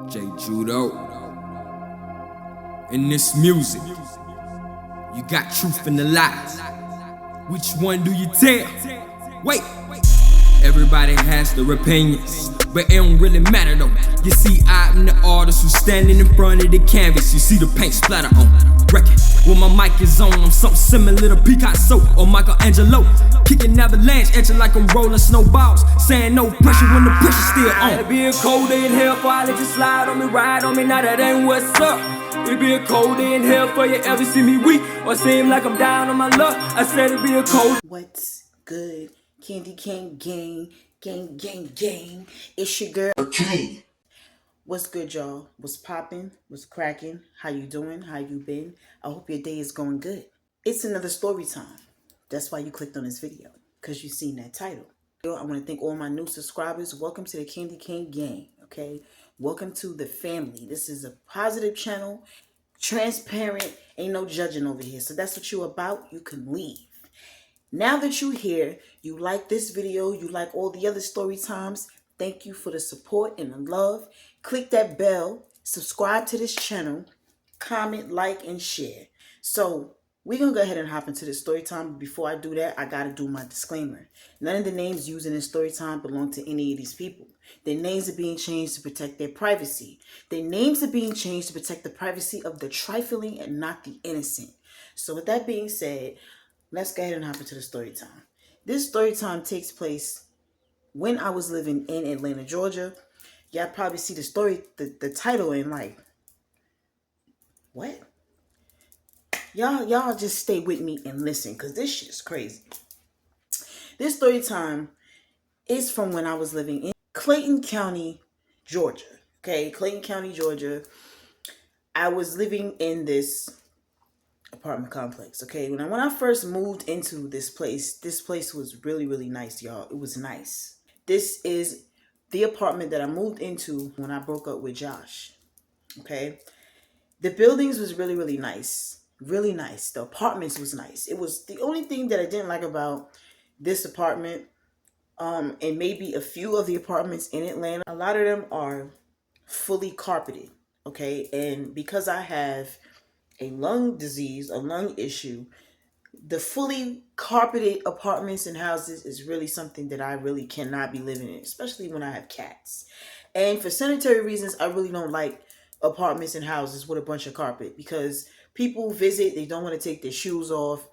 J Judo. In this music, you got truth and the lies. Which one do you tell? Wait, everybody has their opinions, but it don't really matter though. You see, I'm the artist who's standing in front of the canvas. You see the paint splatter on record. When my mic is on, I'm something similar to Picasso or Michelangelo. Kicking avalanche at you like I'm rolling snowballs. Saying no pressure when the pressure's still on. It be a cold day in hell for I let you slide on me, ride on me, now that ain't what's up. It be a cold day in hell for you ever see me weak or seem like I'm down on my luck. I said it be a cold. What's good? Candy Cane Gang, gang. It's your girl. Okay. What's good, y'all? What's poppin'? What's cracking? How you doing? How you been? I hope your day is going good. It's another story time. That's why you clicked on this video, because you seen that title. I want to thank all my new subscribers. Welcome to the Candy Cane Gang, okay? Welcome to the family. This is a positive channel, transparent, ain't no judging over here. So that's what you're about. You can leave. Now that you're here, you like this video, you like all the other story times, thank you for the support and the love. Click that bell, subscribe to this channel, comment, like, and share. So we're going to go ahead and hop into the story time. But before I do that, I got to do my disclaimer. None of the names used in this story time belong to any of these people. Their names are being changed to protect their privacy. Their names are being changed to protect the privacy of the trifling and not the innocent. So with that being said, let's go ahead and hop into the story time. This story time takes place when I was living in Atlanta, Georgia. Y'all probably see the story, the title, and like, what? Y'all just stay with me and listen, because this shit is crazy. This story time is from when I was living in Clayton County, Georgia. Okay, Clayton County, Georgia. I was living in this apartment complex. Okay, when I first moved into this place was really, really nice, y'all. It was nice. This is the apartment that I moved into when I broke up with Josh. Okay, the buildings was really, really nice. Really nice. The apartments was nice. It was the only thing that I didn't like about this apartment, and maybe a few of the apartments in Atlanta. A lot of them are fully carpeted. Okay, and because I have a lung disease, a lung issue, the fully carpeted apartments and houses is really something that I really cannot be living in, especially when I have cats. And for sanitary reasons, I really don't like apartments and houses with a bunch of carpet, because people visit, they don't want to take their shoes off.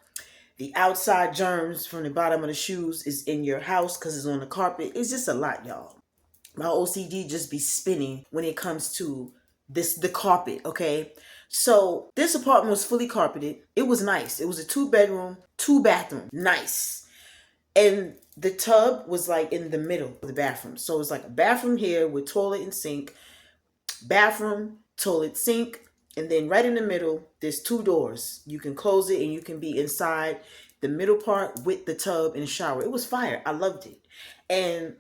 The outside germs from the bottom of the shoes is in your house because it's on the carpet. It's just a lot, y'all. My OCD just be spinning when it comes to the carpet, okay? So this apartment was fully carpeted. It was nice. It was a 2-bedroom, 2-bathroom. Nice. And the tub was like in the middle of the bathroom. So it's like a bathroom here with toilet and sink, bathroom, toilet, sink, and then right in the middle, there's 2 doors. You can close it and you can be inside the middle part with the tub and shower. It was fire. I loved it. And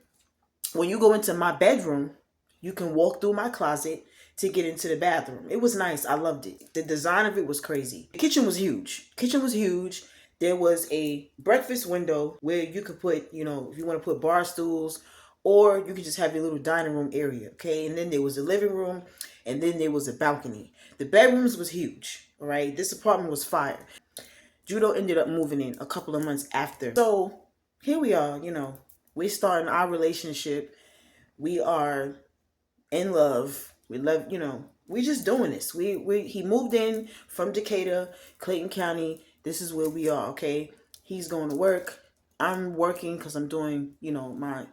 when you go into my bedroom, you can walk through my closet to get into the bathroom. It was nice. I loved it. The design of it was crazy. The kitchen was huge. Kitchen was huge. There was a breakfast window where you could put, you know, if you want to put bar stools, or you could just have your little dining room area, okay? And then there was a living room, and then there was a balcony. The bedrooms was huge, all right? This apartment was fire. Judo ended up moving in a couple of months after. So here we are, you know, we're starting our relationship. We are in love. We love, you know, we're just doing this. He moved in from Decatur, Clayton County. This is where we are, okay? He's going to work. I'm working because I'm doing, you know, my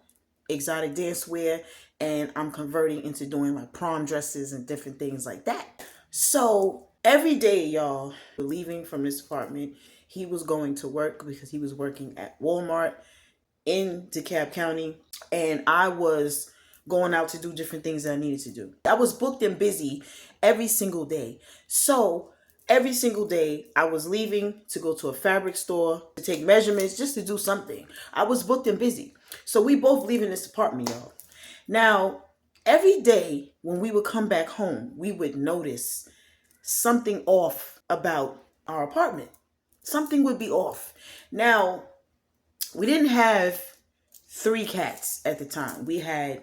exotic dance wear, and I'm converting into doing like prom dresses and different things like that. So every day, y'all, leaving from this apartment, he was going to work because he was working at Walmart in DeKalb County, and I was going out to do different things that I needed to do. I was booked and busy every single day. So every single day I was leaving to go to a fabric store to take measurements, just to do something. I was booked and busy. So we both leaving this apartment, y'all. Now, every day when we would come back home, we would notice something off about our apartment. Something would be off. Now, we didn't have 3 cats at the time. We had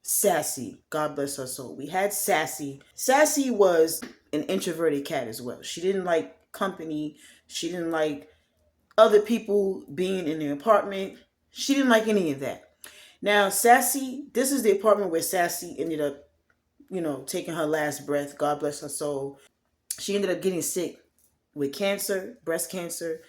Sassy, God bless her soul. We had Sassy. Sassy was an introverted cat as well. She didn't like company. She didn't like other people being in the apartment. She didn't like any of that. Now, Sassy, this is the apartment where Sassy ended up, taking her last breath. God bless her soul. She ended up getting sick with cancer, breast cancer,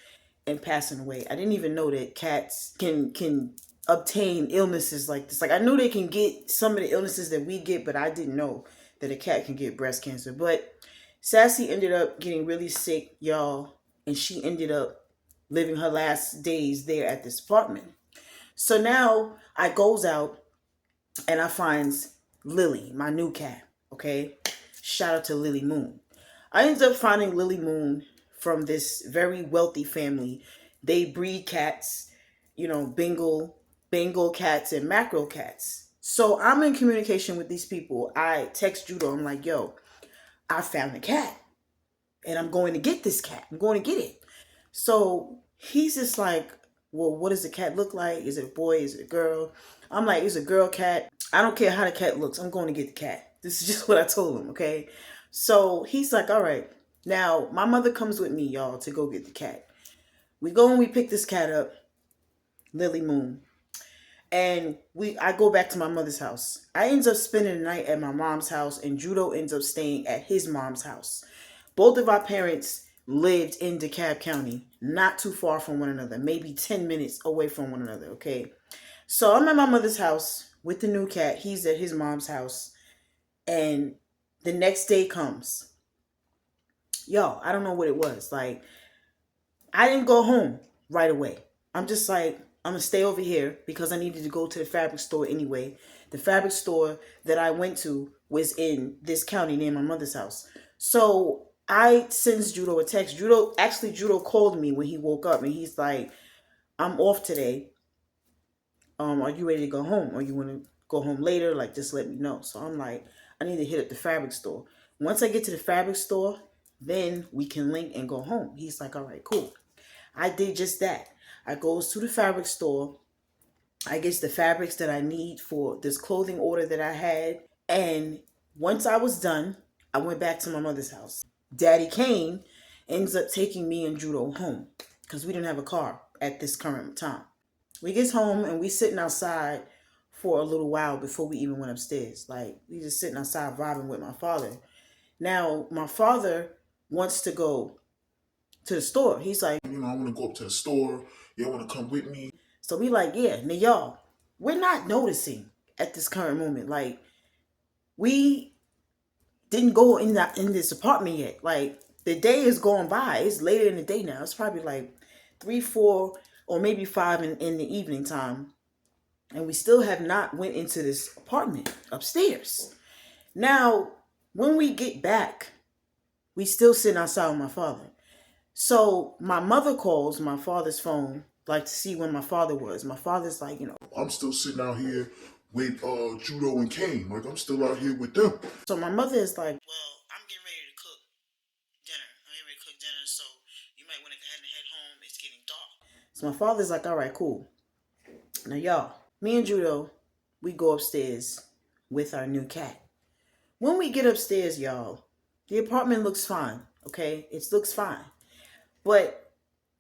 and passing away. I didn't even know that cats can obtain illnesses like this. Like, I knew they can get some of the illnesses that we get, but I didn't know that a cat can get breast cancer. But Sassy ended up getting really sick, y'all, and she ended up living her last days there at this apartment. So now I goes out and I finds Lily, my new cat. Okay, shout out to Lily Moon. I ended up finding Lily Moon from this very wealthy family. They breed cats, Bengal cats and mackerel cats. So I'm in communication with these people. I text Judo. I'm like, yo, I found a cat and I'm going to get this cat. I'm going to get it. So he's just like, well, what does the cat look like? Is it a boy? Is it a girl? I'm like, it's a girl cat. I don't care how the cat looks. I'm going to get the cat. This is just what I told him, okay? So he's like, all right. Now, my mother comes with me, y'all, to go get the cat. We go and we pick this cat up, Lily Moon. And I go back to my mother's house. I ends up spending the night at my mom's house, and Judo ends up staying at his mom's house. Both of our parents lived in DeKalb County, not too far from one another, maybe 10 minutes away from one another, okay? So I'm at my mother's house with the new cat. He's at his mom's house. And the next day comes. Yo, I don't know what it was. Like, I didn't go home right away. I'm just like, I'm going to stay over here because I needed to go to the fabric store anyway. The fabric store that I went to was in this county near my mother's house. So I sends Judo a text. Judo called me when he woke up and he's like, I'm off today. Are you ready to go home? Or you want to go home later? Like, just let me know. So I'm like, I need to hit up the fabric store. Once I get to the fabric store, then we can link and go home. He's like, all right, cool. I did just that. I goes to the fabric store. I get the fabrics that I need for this clothing order that I had. And once I was done, I went back to my mother's house. Daddy Kane ends up taking me and Judo home because we didn't have a car at this current time. We get home and we sitting outside for a little while before we even went upstairs. Like, we just sitting outside vibing with my father. Now, my father wants to go to the store. He's like, I want to go up to the store. You want to come with me? So we like, yeah. Now, y'all, we're not noticing at this current moment. Like, we didn't go in this apartment yet. Like, the day is going by. It's later in the day now. It's probably like 3, 4, or maybe 5 in the evening time. And we still have not went into this apartment upstairs. Now, when we get back, we still sitting outside with my father. So my mother calls my father's phone, like, to see when my father was. My father's like, I'm still sitting out here with Judo and Kane. Like, I'm still out here with them. So my mother is like, well, I'm getting ready to cook dinner. I'm getting ready to cook dinner, so you might want to go ahead and head home. It's getting dark. So my father's like, all right, cool. Now, y'all, me and Judo, we go upstairs with our new cat. When we get upstairs, y'all, the apartment looks fine, okay? It looks fine. But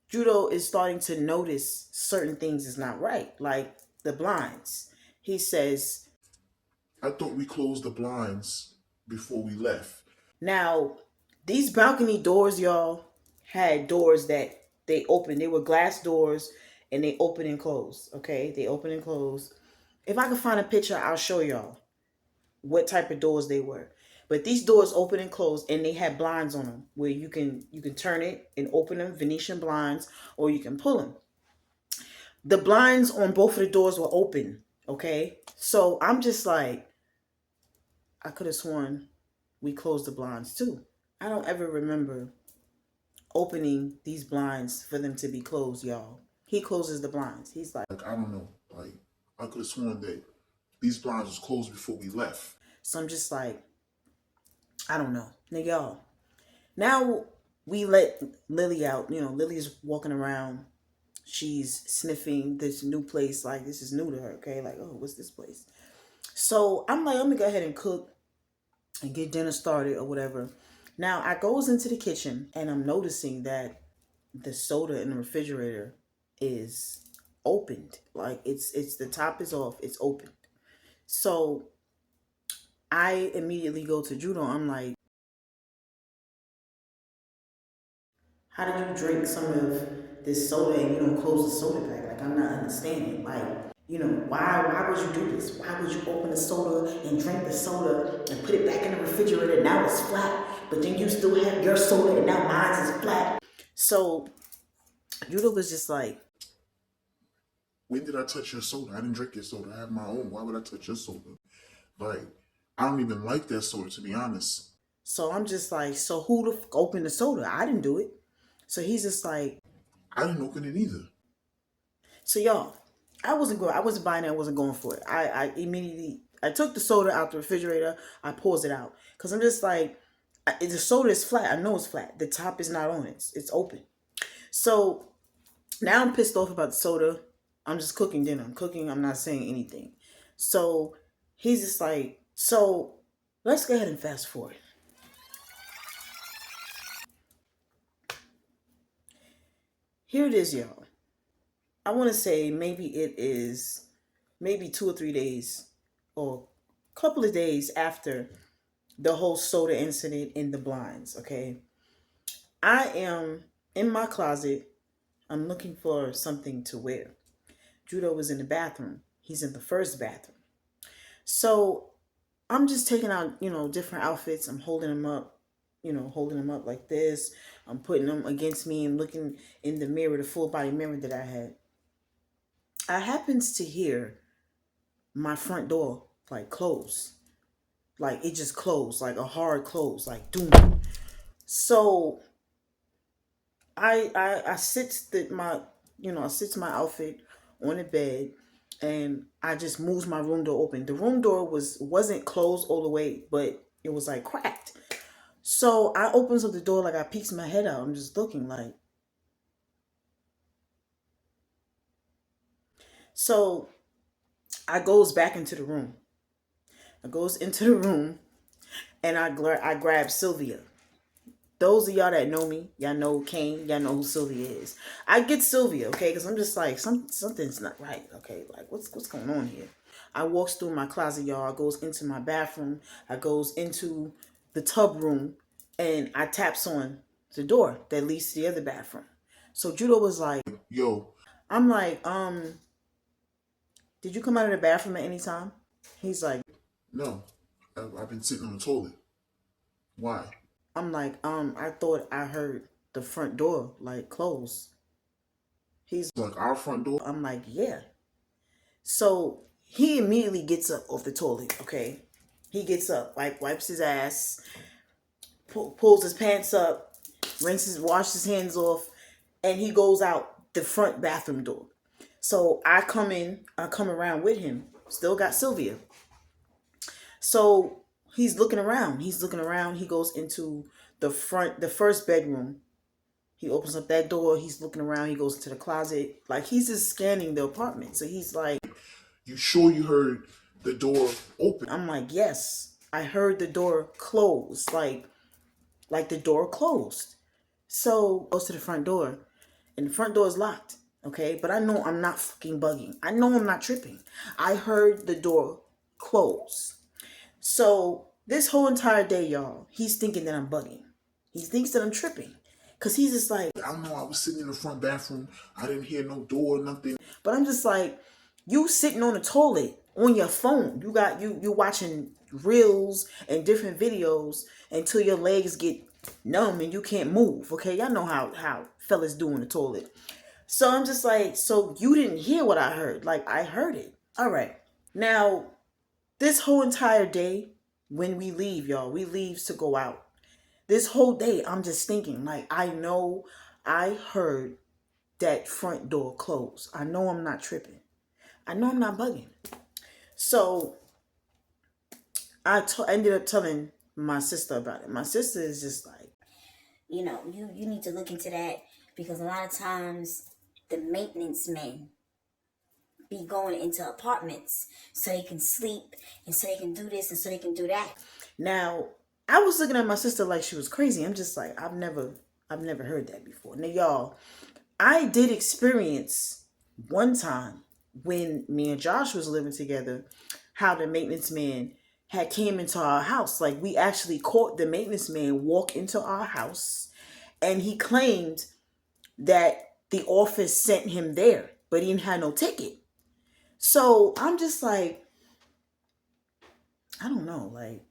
Judo is starting to notice certain things is not right, like the blinds. He says, I thought we closed the blinds before we left. Now, these balcony doors, y'all, had doors that they opened. They were glass doors and they open and close, okay? They open and close. If I can find a picture, I'll show y'all what type of doors they were. But these doors open and close, and they had blinds on them where you can turn it and open them, Venetian blinds, or you can pull them. The blinds on both of the doors were open, okay? So I'm just like, I could have sworn we closed the blinds too. I don't ever remember opening these blinds for them to be closed, y'all. He closes the blinds. He's like, I don't know. Like, I could have sworn that these blinds was closed before we left. So I'm just like, I don't know. Now, y'all, now we let Lily out. Lily's walking around. She's sniffing this new place. Like, this is new to her, okay? Like, oh, what's this place? So I'm like, let me go ahead and cook and get dinner started or whatever. Now I goes into the kitchen and I'm noticing that the soda in the refrigerator is opened. Like it's the top is off, it's open. So I immediately go to Judo. I'm like, how did you drink some of this soda and you don't close the soda pack? Like I'm not understanding. Like, why would you do this? Why would you open the soda and drink the soda and put it back in the refrigerator? Now it's flat, but then you still have your soda and now mine's is flat. So Judo was just like, When did I touch your soda? I didn't drink your soda. I have my own. Why would I touch your soda? Like, I don't even like that soda, to be honest. so I'm just like, so who the fuck opened the soda? I didn't do it. So he's just like, I didn't open it either. so y'all, I wasn't buying it, I wasn't going for it. I immediately, I took the soda out the refrigerator, I pours it out. Because I'm just like, the soda is flat. I know it's flat. The top is not on it. It's open. So now I'm pissed off about the soda. I'm just cooking dinner. I'm cooking. I'm not saying anything. So he's just like, so let's go ahead and fast forward. Here it is, y'all. I want to say maybe it is maybe 2 or 3 days or a couple of days after the whole soda incident in the blinds, okay? I am in my closet. I'm looking for something to wear. Judo was in the bathroom. He's in the first bathroom. So I'm just taking out, different outfits. I'm holding them up, holding them up like this. I'm putting them against me and looking in the mirror, the full body mirror that I had. I happens to hear my front door like close. Like it just closed, like a hard close, like doom. So I sits my outfit on the bed and I just moves my room door open. The room door wasn't closed all the way, but it was like cracked. So I opens up the door, like I peeks my head out. I'm just looking like. So I goes back into the room. I goes into the room and I grab Sylvia. Those of y'all that know me, y'all know Kane, y'all know who Sylvia is. I get Sylvia, okay, because I'm just like, something's not right, okay? Like, what's going on here? I walks through my closet, y'all. I goes into my bathroom. I goes into the tub room, and I taps on the door that leads to the other bathroom. So Judo was like, Yo, I'm like, did you come out of the bathroom at any time? He's like, no. I've been sitting on the toilet. Why? I'm like, I thought I heard the front door like close. He's Like our front door? I'm like, yeah. So he immediately gets up off the toilet, okay? He gets up, like wipes his ass, pulls his pants up, washes his hands off, and he goes out the front bathroom door. So I come around with him, still got Sylvia. So he's looking around. He goes into the first bedroom. He opens up that door. He's looking around. He goes into the closet. Like he's just scanning the apartment. So he's like, You sure you heard the door open? I'm like, yes, I heard the door close. Like the door closed. So goes to the front door, and the front door is locked. Okay, but I know I'm not fucking bugging. I know I'm not tripping. I heard the door close. So this whole entire day, y'all, he's thinking that I'm bugging. He thinks that I'm tripping. Cause he's just like, I don't know. I was sitting in the front bathroom. I didn't hear no door, nothing. but I'm just like, you sitting on the toilet on your phone. You watching reels and different videos until your legs get numb and you can't move. Okay, y'all know how fellas do in the toilet. So I'm just like, so you didn't hear what I heard? Like I heard it. All right. Now, this whole entire day, when we leave, y'all, we leave to go out. This whole day, I'm just thinking, like, I know I heard that front door close. I know I'm not tripping. I know I'm not bugging. So ended up telling my sister about it. My sister is just like, you need to look into that because a lot of times the maintenance men be going into apartments so they can sleep and so they can do this and so they can do that. Now, I was looking at my sister like she was crazy. I'm just like, I've never heard that before. Now, y'all, I did experience one time when me and Josh was living together, how the maintenance man had came into our house. Like, we actually caught the maintenance man walk into our house, and he claimed that the office sent him there, but he didn't have no ticket. So I'm just like, I don't know, like,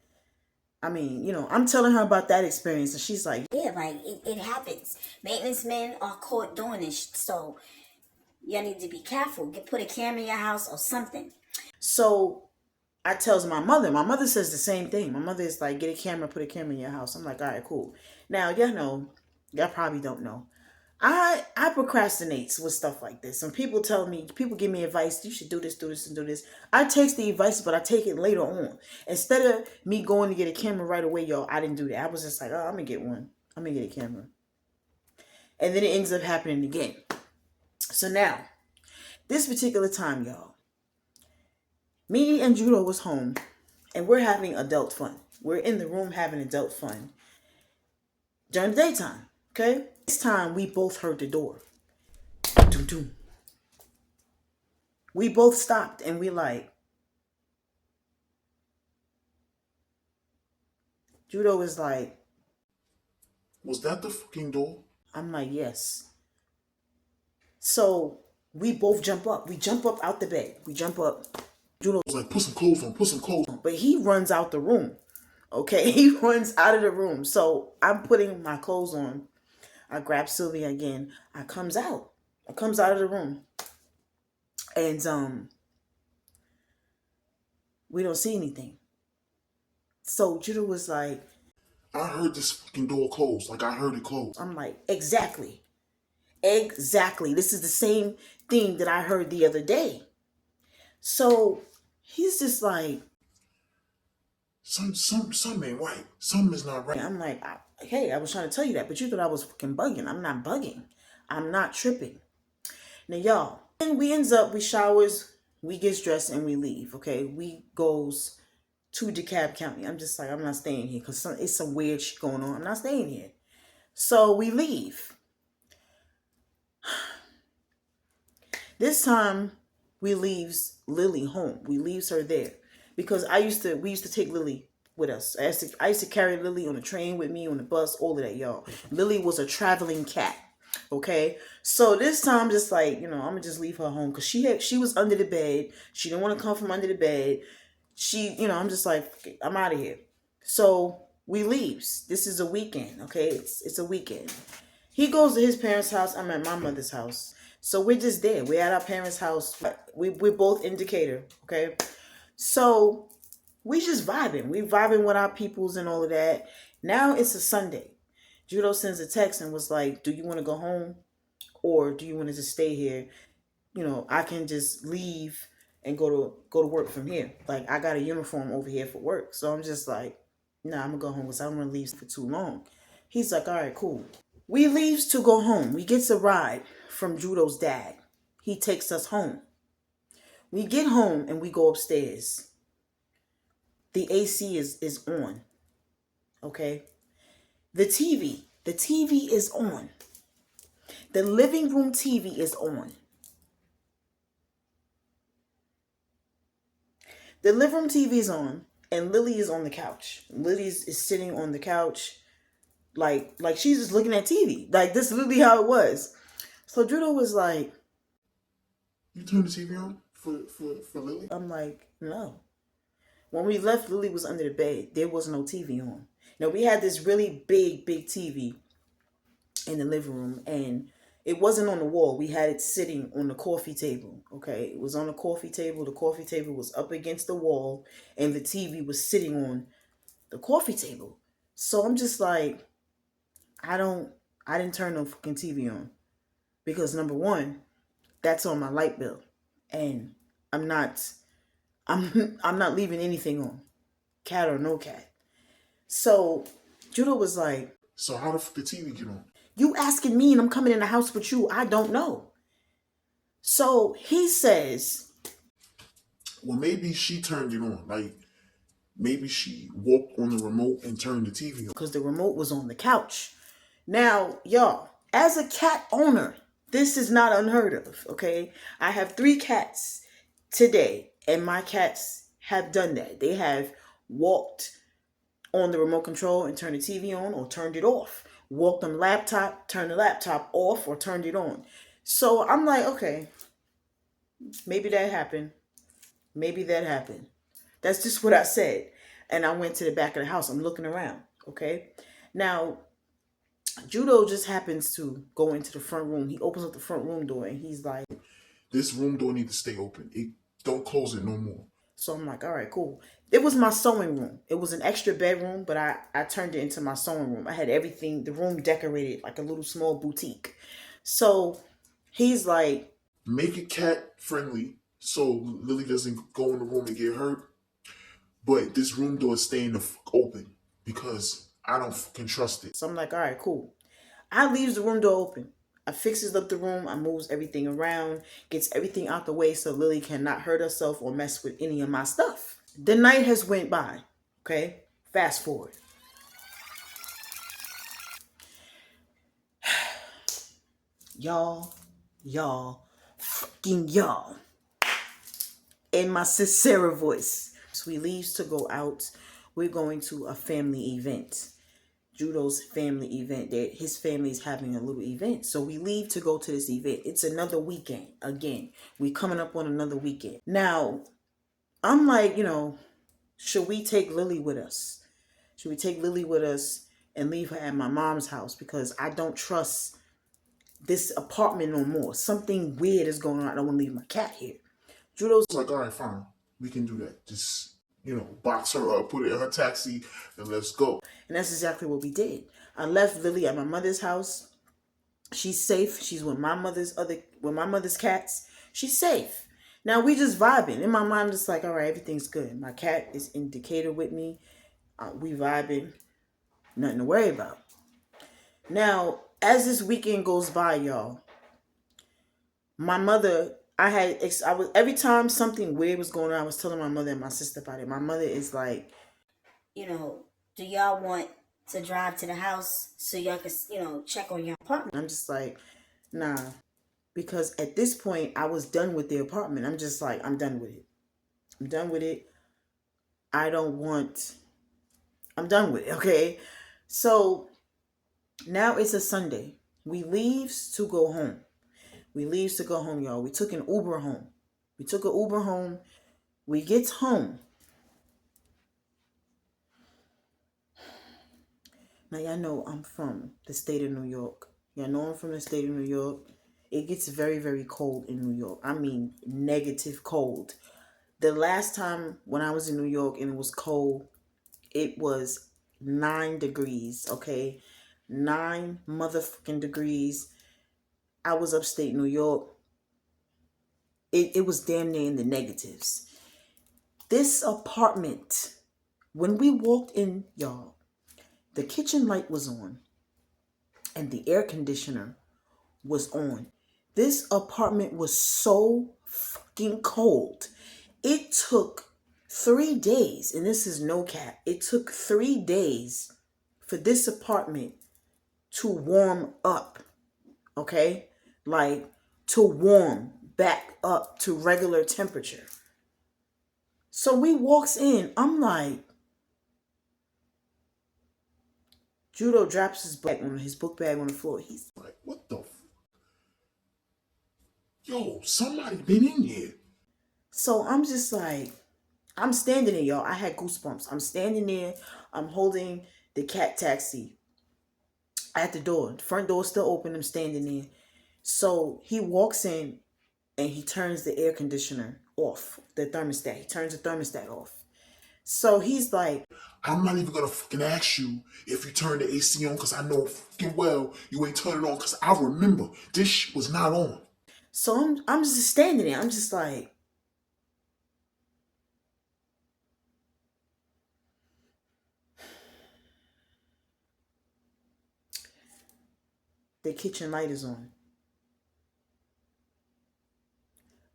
I mean, I'm telling her about that experience, and she's like, Yeah, like it happens. Maintenance men are caught doing this, so you need to be careful. Put a camera in your house or something. so I tells my mother. My mother says the same thing. My mother is like, get a camera, put a camera in your house. I'm like, all right, cool. Now, y'all probably don't know. I procrastinate with stuff like this. And people give me advice, you should do this, and do this. I take the advice, but I take it later on. Instead of me going to get a camera right away, y'all, I didn't do that. I was just like, oh, I'm gonna get one. I'm gonna get a camera. And then it ends up happening again. So now, this particular time, y'all, me and Judo was home, and we're having adult fun. We're in the room having adult fun during the daytime, okay? This time, we both heard the door. Doom, doom. We both stopped, and we like, Judo is like, Was that the fucking door? I'm like, yes. So we both jump up. We jump up out the bed. We jump up. Judo I was like, put some clothes on. But he runs out the room. Okay, he runs out of the room. So I'm putting my clothes on. I grab Sylvia again. I comes out of the room. And we don't see anything. So Judo was like, I heard this fucking door close. Like, I heard it close. I'm like, exactly. This is the same thing that I heard the other day. So he's just like, Something ain't right. Something is not right. I'm like, hey, I was trying to tell you that, but you thought I was fucking bugging. I'm not bugging. I'm not tripping. Now, y'all, and we showers, we gets dressed, and we leave, okay? We goes to DeKalb County. I'm just like, I'm not staying here because it's some weird shit going on. I'm not staying here. So we leave. This time, we leaves Lily home. We leaves her there. Because we used to take Lily with us. I used to carry Lily on the train with me, on the bus, all of that, y'all. Lily was a traveling cat. Okay? So this time, just like, I'm going to just leave her home. Because she was under the bed. She didn't want to come from under the bed. I'm just like, I'm out of here. So we leaves. This is a weekend, okay? It's a weekend. He goes to his parents' house. I'm at my mother's house. So we're just there. We're at our parents' house. We're both in Decatur, okay? So we just vibing. We vibing with our peoples and all of that. Now it's a Sunday. Judo sends a text and was like, do you want to go home? Or do you want to just stay here? I can just leave and go to work from here. Like, I got a uniform over here for work. So I'm just like, nah, I'm going to go home because I don't want to leave for too long. He's like, all right, cool. We leaves to go home. We gets a ride from Judo's dad. He takes us home. We get home and we go upstairs. The AC is on. Okay? The TV is on. The living room TV is on. The living room TV is on, and Lily is on the couch. Lily is sitting on the couch, like she's just looking at TV. Like, this is literally how it was. So Judo was like, You turned the TV on for Lily? I'm like, no. When we left, Lily was under the bed. There was no TV on. Now, we had this really big TV in the living room, and it wasn't on the wall. We had it sitting on the coffee table, okay? It was on the coffee table. The coffee table was up against the wall, and the TV was sitting on the coffee table. So I'm just like, I didn't turn no fucking TV on. Because number one, that's on my light bill. And I'm not leaving anything on. Cat or no cat. So Judo was like, So how the fuck the TV get on? you asking me and I'm coming in the house with you. I don't know. So he says, well, maybe she turned it on. Like, maybe she walked on the remote and turned the TV on. because the remote was on the couch. Now, y'all, as a cat owner, this is not unheard of, okay? I have 3 cats today, and my cats have done that. They have walked on the remote control and turned the TV on or turned it off. Walked on the laptop, turned the laptop off or turned it on. So I'm like, okay, maybe that happened. Maybe that happened. That's just what I said. And I went to the back of the house. I'm looking around, okay? Now, Judo just happens to go into the front room. He opens up the front room door and he's like, This room door need to stay open. Don't close it no more. so I'm like, all right, cool. It was my sewing room. It was an extra bedroom, but I turned it into my sewing room. I had everything, the room decorated like a little small boutique. So he's like, Make it cat friendly so Lily doesn't go in the room and get hurt. But this room door is staying the fuck open because I don't fucking trust it. so I'm like, all right, cool. I leaves the room door open. I fixes up the room. I moves everything around, gets everything out the way so Lily cannot hurt herself or mess with any of my stuff. The night has went by. Okay, fast forward. Y'all, fucking y'all. In my sincere voice. So we leaves to go out. We're going to a family event. Judo's family event. That his family's having a little event. So we leave to go to this event. It's another weekend. Again, we coming up on another weekend. Now, I'm like, should we take Lily with us? Should we take Lily with us and leave her at my mom's house? Because I don't trust this apartment no more. Something weird is going on. I don't want to leave my cat here. Judo's It's like, all right, fine. We can do that. Just, box her up, put it in her taxi, and let's go. And that's exactly what we did. I left Lily at my mother's house. She's safe. She's with my mother's cats. She's safe. Now we just vibing. In my mind, I'm just like, all right, everything's good. My cat is in Decatur with me. We vibing. Nothing to worry about. Now, as this weekend goes by, y'all, my mother, I was every time something weird was going on, I was telling my mother and my sister about it. My mother is like, Do y'all want to drive to the house so y'all can, check on your apartment? I'm just like, nah. Because at this point, I was done with the apartment. I'm just like, I'm done with it. I'm done with it. I'm done with it, okay? So now it's a Sunday. We leaves to go home. Y'all. We took an Uber home. We gets home. Now, y'all know I'm from the state of New York. Y'all know I'm from the state of New York. It gets very, very cold in New York. I mean, negative cold. The last time when I was in New York and it was cold, it was 9 degrees, okay? 9 motherfucking degrees. I was upstate New York. It was damn near in the negatives. This apartment, when we walked in, y'all, the kitchen light was on and the air conditioner was on. This apartment was so fucking cold. It took 3 days, and this is no cap. It took 3 days for this apartment to warm up, okay? Like, to warm back up to regular temperature. So we walks in. I'm like, Judo drops his book bag on the floor. He's Like, what the Yo, somebody been in here. So I'm just like, I'm standing there, y'all. I had goosebumps. I'm standing there. I'm holding the cat taxi at the door. The front door is still open. I'm standing there. So he walks in and he turns the air conditioner off, the thermostat. He turns the thermostat off. So he's like, I'm not even gonna fucking ask you if you turn the AC on because I know fucking well you ain't turn it on because I remember this shit was not on. so I'm just standing there. I'm just like, the kitchen light is on.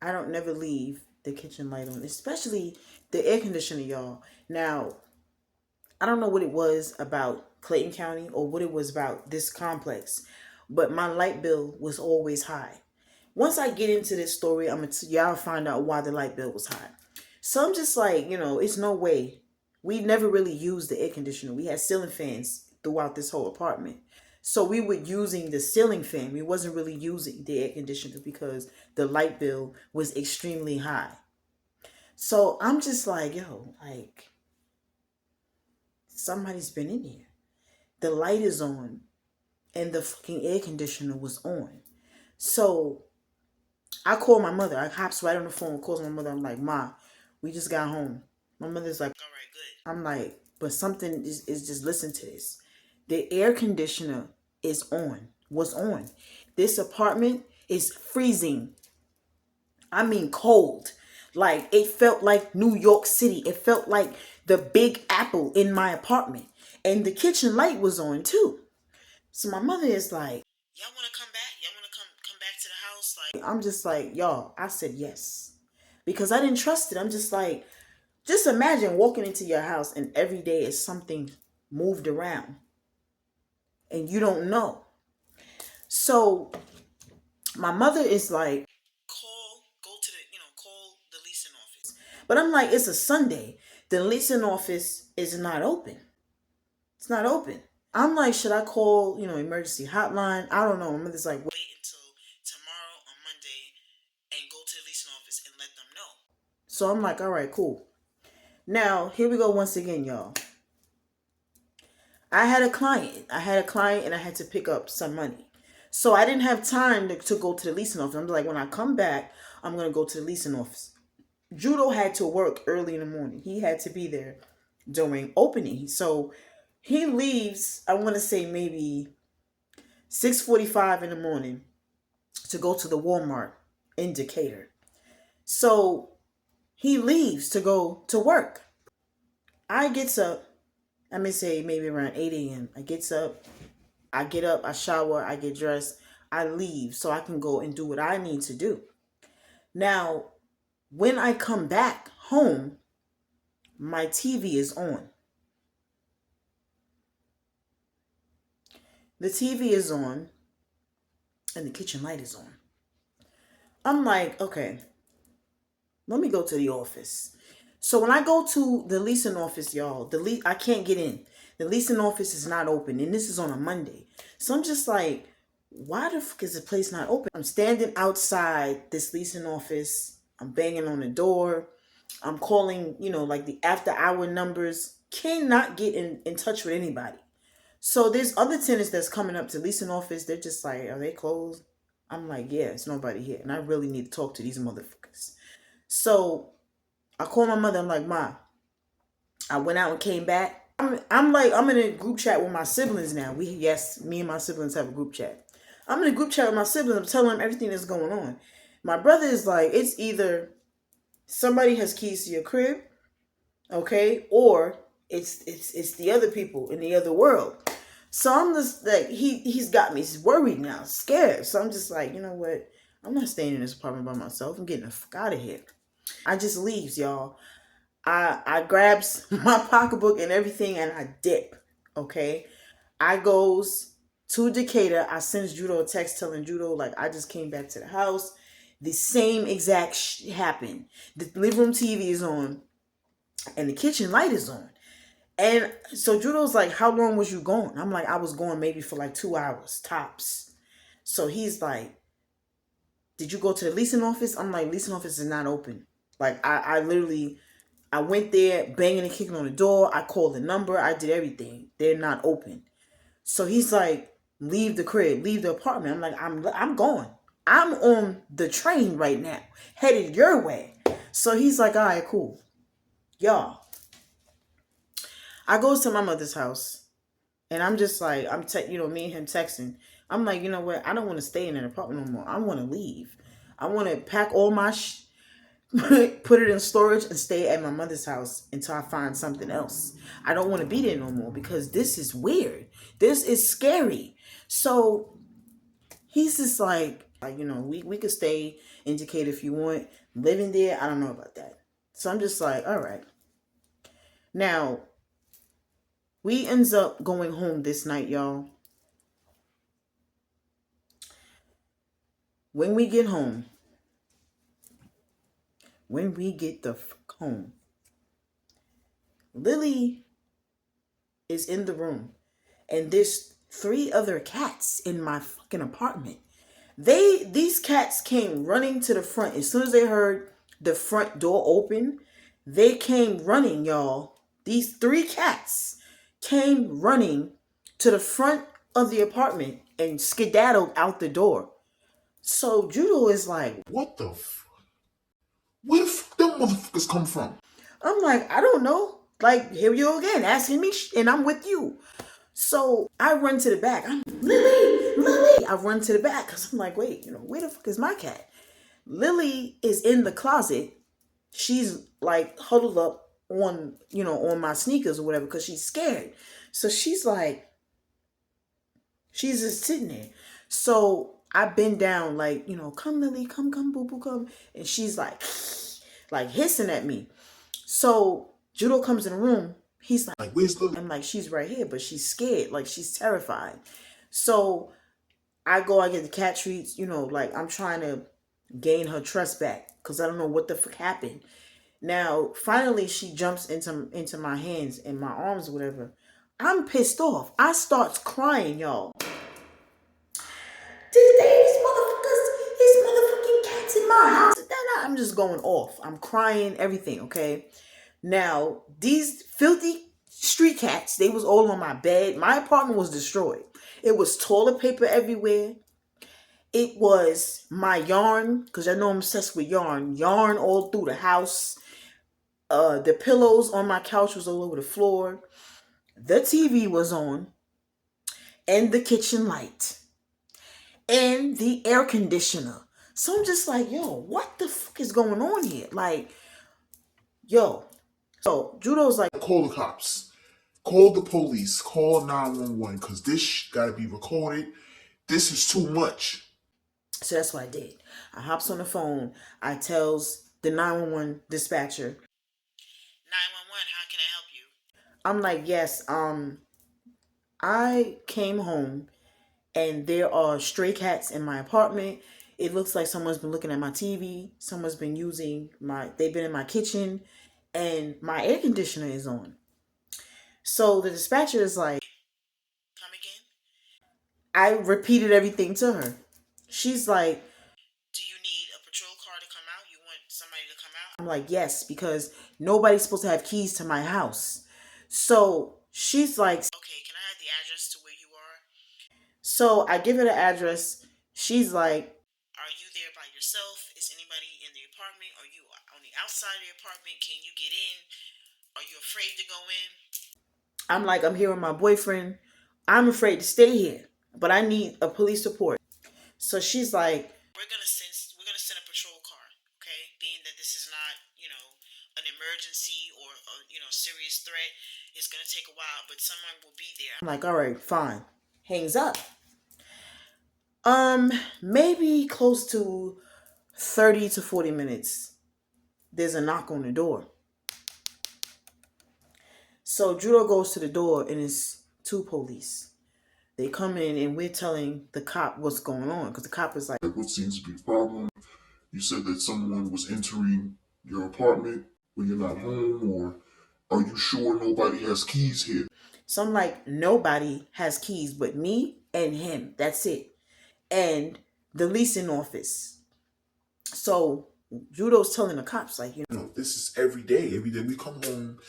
I don't never leave the kitchen light on, especially the air conditioner, y'all. Now, I don't know what it was about Clayton County or what it was about this complex, but my light bill was always high. Once I get into this story, y'all find out why the light bill was high. So I'm just like, it's no way. We never really used the air conditioner. We had ceiling fans throughout this whole apartment. So we were using the ceiling fan. We wasn't really using the air conditioner because the light bill was extremely high. So I'm just like, yo, like somebody's been in here. The light is on and the fucking air conditioner was on. So I call my mother. I hops right on the phone, calls my mother. I'm like, Ma, we just got home. My mother's like, all right, good. I'm like, but something is just listen to this. The air conditioner was on. This apartment is freezing. I mean cold. Like it felt like New York City. It felt like the Big Apple in my apartment. And the kitchen light was on too. So my mother is like, y'all want to come back? Y'all want to come back to the house? Like I'm just like, y'all, I said yes. Because I didn't trust it. I'm just like, just imagine walking into your house and every day is something moved around. And you don't know. So my mother is like, call the leasing office. But I'm like, it's a Sunday. The leasing office is not open. It's not open. I'm like, should I call, emergency hotline? I don't know. My mother's like, wait until tomorrow on Monday and go to the leasing office and let them know. So I'm like, all right, cool. Now, here we go once again, y'all. I had a client and I had to pick up some money. So I didn't have time to go to the leasing office. I'm like, when I come back, I'm going to go to the leasing office. Judo had to work early in the morning. He had to be there during opening. So he leaves, I want to say maybe 6:45 in the morning to go to the Walmart in Decatur. So he leaves to go to work. I gets up, I'm going to say maybe around 8 a.m. I get up, I shower, I get dressed, I leave so I can go and do what I need to do. Now, when I come back home, my TV is on. The TV is on and the kitchen light is on. I'm like, okay, let me go to the office. So when I go to the leasing office, y'all, I can't get in. The leasing office is not open, and this is on a Monday. So I'm just like, why the fuck is the place not open? I'm standing outside this leasing office. I'm banging on the door. I'm calling, like the after hour numbers. Cannot get in touch with anybody. So there's other tenants that's coming up to leasing office. They're just like, are they closed? I'm like, yeah, it's nobody here. And I really need to talk to these motherfuckers. So I call my mother. I'm like, Ma, I went out and came back. I'm in a group chat with my siblings now. Me and my siblings have a group chat. I'm in a group chat with my siblings. I'm telling them everything that's going on. My brother is like, it's either somebody has keys to your crib, okay, or it's the other people in the other world. So I'm just like, he's got me worried now, scared. So I'm just like, you know what? I'm not staying in this apartment by myself. I'm getting the fuck out of here. I just leaves, y'all. I grabs my pocketbook and everything and I dip. Okay. I goes to Decatur. I sends Judo a text telling Judo, like, I just came back to the house. The same exact happened. The living room TV is on and the kitchen light is on. And so Judo's like, how long was you gone? I'm like, I was gone maybe for like 2 hours tops. So he's like, did you go to the leasing office? I'm like, leasing office is not open. Like, I went there, banging and kicking on the door. I called the number. I did everything. They're not open. So he's like, leave the crib, leave the apartment. I'm like, I'm going. I'm on the train right now, headed your way. So he's like, all right, cool. Y'all, I goes to my mother's house and I'm just like, me and him texting. I'm like, you know what? I don't want to stay in an apartment no more. I want to leave. I want to pack all my put it in storage and stay at my mother's house until I find something else. I don't want to be there no more because this is weird. This is scary. So he's just like, Like, we could stay in Decatur if you want. Living there, I don't know about that. So I'm just like, all right. Now, we ends up going home this night, y'all. When we get the fuck home, Lily is in the room, and there's 3 other cats in my fucking apartment. These cats came running to the front. As soon as they heard the front door open, they came running, y'all. These 3 cats came running to the front of the apartment and skedaddled out the door. So Judo is like, What the fuck? Where the fuck them motherfuckers come from? I'm like, I don't know. Like, here you go again, asking me, and I'm with you. So I run to the back. I'm Lily. I run to the back because I'm like, wait, where the fuck is my cat? Lily is in the closet. She's like huddled up on my sneakers or whatever because she's scared. So she's just sitting there. So I bend down like, come Lily, come, boo boo, come. And she's like hissing at me. So Judo comes in the room. He's like, where's Lily? I'm like, she's right here, but she's scared. Like, she's terrified. So I get the cat treats, like I'm trying to gain her trust back because I don't know what the fuck happened. Now, finally, she jumps into my hands and my arms or whatever. I'm pissed off. I starts crying, y'all. These motherfucking cats in my house. I'm just going off. I'm crying, everything, okay? Now, these filthy street cats, they was all on my bed. My apartment was destroyed. It was toilet paper everywhere. It was my yarn, because I know I'm obsessed with yarn. Yarn all through the house. The pillows on my couch was all over the floor. The TV was on. And the kitchen light. And the air conditioner. So I'm just like, yo, what the fuck is going on here? Like, yo. So Judo's like, call the cops. Call the police. Call 911 because this gotta be recorded. This is too much. So that's what I did. I hops on the phone. I tells the 911 dispatcher, 911, how can I help you? I'm like, yes, I came home and there are stray cats in my apartment. It looks like someone's been looking at my TV. Someone's been they've been in my kitchen and my air conditioner is on. So the dispatcher is like, come again? I repeated everything to her. She's like, do you need a patrol car to come out? You want somebody to come out? I'm like, yes, because nobody's supposed to have keys to my house. So she's like, okay, can I have the address to where you are? So I give her the address. She's like, are you there by yourself? Is anybody in the apartment? Are you on the outside of the apartment? Can you get in? Are you afraid to go in? I'm like, I'm here with my boyfriend. I'm afraid to stay here, but I need a police report. So she's like, we're gonna send a patrol car, okay? Being that this is not, an emergency or a serious threat, it's gonna take a while, but someone will be there. I'm like, all right, fine. Hangs up. Maybe close to 30 to 40 minutes. There's a knock on the door. So Judo goes to the door and it's 2 police. They come in and we're telling the cop what's going on because the cop is like, what seems to be the problem? You said that someone was entering your apartment when you're not home, or are you sure nobody has keys here? So I'm like, nobody has keys but me and him. That's it. And the leasing office. So Judo's telling the cops, like, this is every day. Every day we come home,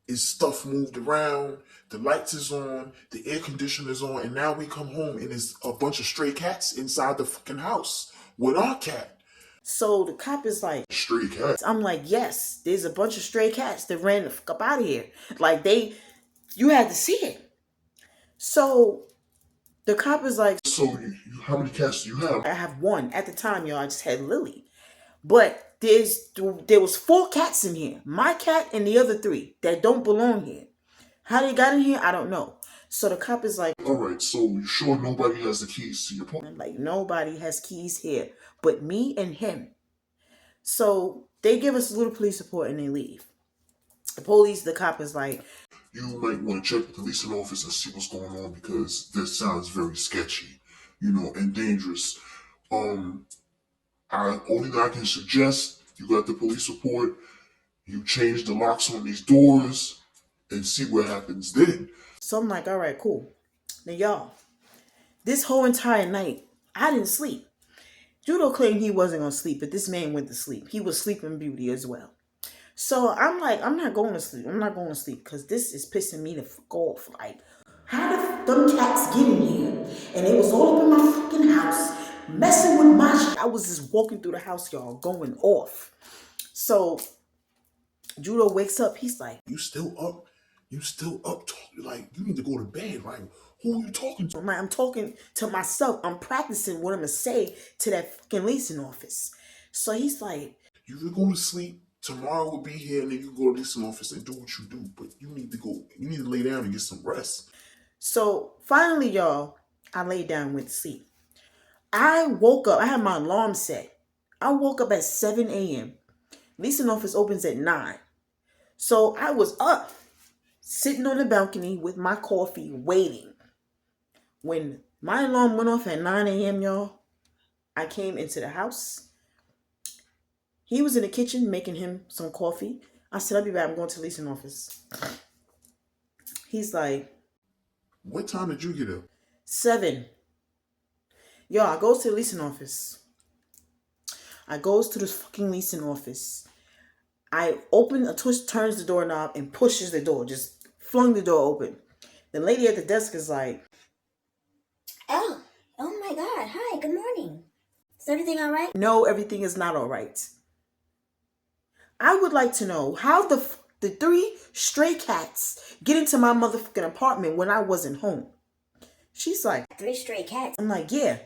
is stuff moved around, the lights is on, the air conditioner's on, and now we come home and there's a bunch of stray cats inside the fucking house with our cat. So the cop is like, stray cats? I'm like, yes, there's a bunch of stray cats that ran the fuck up out of here. Like, you had to see it. So the cop is like, so how many cats do you have? I have 1. At the time, y'all, I just had Lily. But there was 4 cats in here. My cat and the other 3 that don't belong here. How they got in here, I don't know. So the cop is like, all right, so you sure nobody has the keys to your apartment? like, nobody has keys here but me and him. So they give us a little police report and they leave. The cop is like, You might want to check with the leasing office and see what's going on because this sounds very sketchy, and dangerous. Only thing I can suggest, you got the police report, you change the locks on these doors, and see what happens then. so I'm like, all right, cool. Now y'all, this whole entire night, I didn't sleep. Judo claimed he wasn't gonna sleep, but this man went to sleep. He was sleeping beauty as well. So I'm like, I'm not going to sleep. I'm not going to sleep because this is pissing me the fuck off. Like, how did them cats get in here? And they was all up in my fucking house, messing with my shit. I was just walking through the house, y'all, going off. So Judo wakes up. He's like, You still up? You still up? Like, you need to go to bed. Like, who are you talking to? I'm talking to myself. I'm practicing what I'm gonna say to that fucking leasing office. So he's like, You can go to sleep. Tomorrow we'll be here, and then you can go to the leasing office and do what you do. But you need to go. You need to lay down and get some rest. so finally, y'all, I laid down and went to sleep. I woke up. I had my alarm set. I woke up at 7 a.m. Leasing office opens at 9. So I was up, sitting on the balcony with my coffee, waiting. When my alarm went off at 9 a.m., y'all, I came into the house. He was in the kitchen making him some coffee. I said, I'll be back. I'm going to the leasing office. He's like, What time did you get up? 7. Yo, I goes to the leasing office. I goes to this fucking leasing office. I turns the doorknob and pushes the door. Just flung the door open. The lady at the desk is like, Oh my God. Hi, good morning. Is everything all right? no, everything is not all right. I would like to know how the 3 stray cats get into my motherfucking apartment when I wasn't home. She's like, 3 stray cats. I'm like, yeah.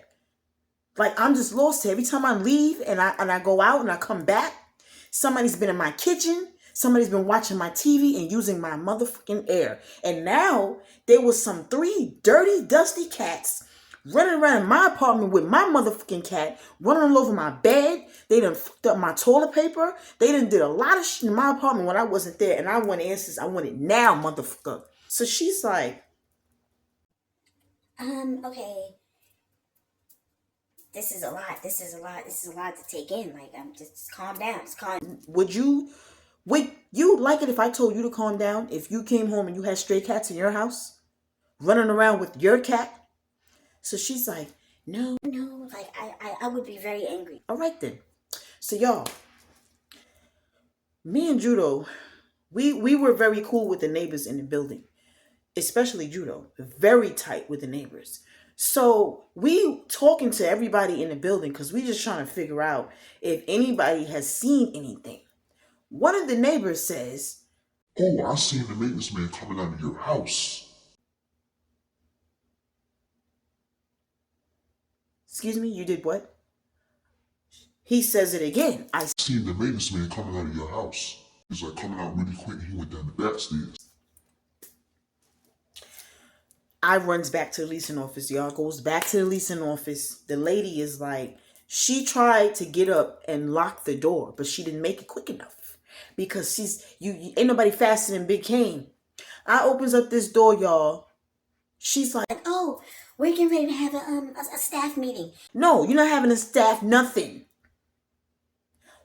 Like, I'm just lost here. Every time I leave and I go out and I come back, somebody's been in my kitchen. Somebody's been watching my TV and using my motherfucking air. And now there was some 3 dirty, dusty cats running around in my apartment with my motherfucking cat, running all over my bed. They done fucked up my toilet paper. They done did a lot of shit in my apartment when I wasn't there. And I want answers. I want it now, motherfucker. So she's like, Okay. This is a lot. This is a lot to take in. Like, just calm down. Just calm. would you like it if I told you to calm down if you came home and you had stray cats in your house running around with your cat? So she's like, no. Like, I would be very angry. All right then. So y'all, me and Judo, we were very cool with the neighbors in the building, especially Judo, very tight with the neighbors. So we talking to everybody in the building because we just trying to figure out if anybody has seen anything. One of the neighbors says, Oh, I seen the maintenance man coming out of your house. excuse me, you did what? He says it again. I Seen the maintenance man coming out of your house. He's like coming out really quick. He went down the back stairs. runs back to the leasing office. Y'all goes back to the leasing office. The lady is like, she tried to get up and lock the door, but she didn't make it quick enough because ain't nobody faster than Big Kane. I opens up this door, y'all. She's like, Oh, we're getting ready to have a staff meeting. no, you're not having a staff, nothing.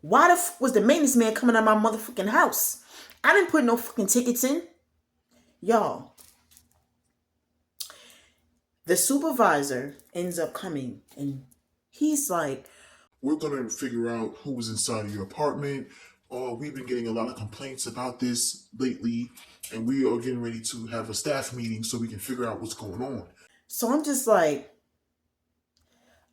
Why the fuck was the maintenance man coming out of my motherfucking house? I didn't put no fucking tickets in. Y'all, the supervisor ends up coming and he's like, We're gonna figure out who was inside of your apartment. We've been getting a lot of complaints about this lately, and we are getting ready to have a staff meeting so we can figure out what's going on. so I'm just like,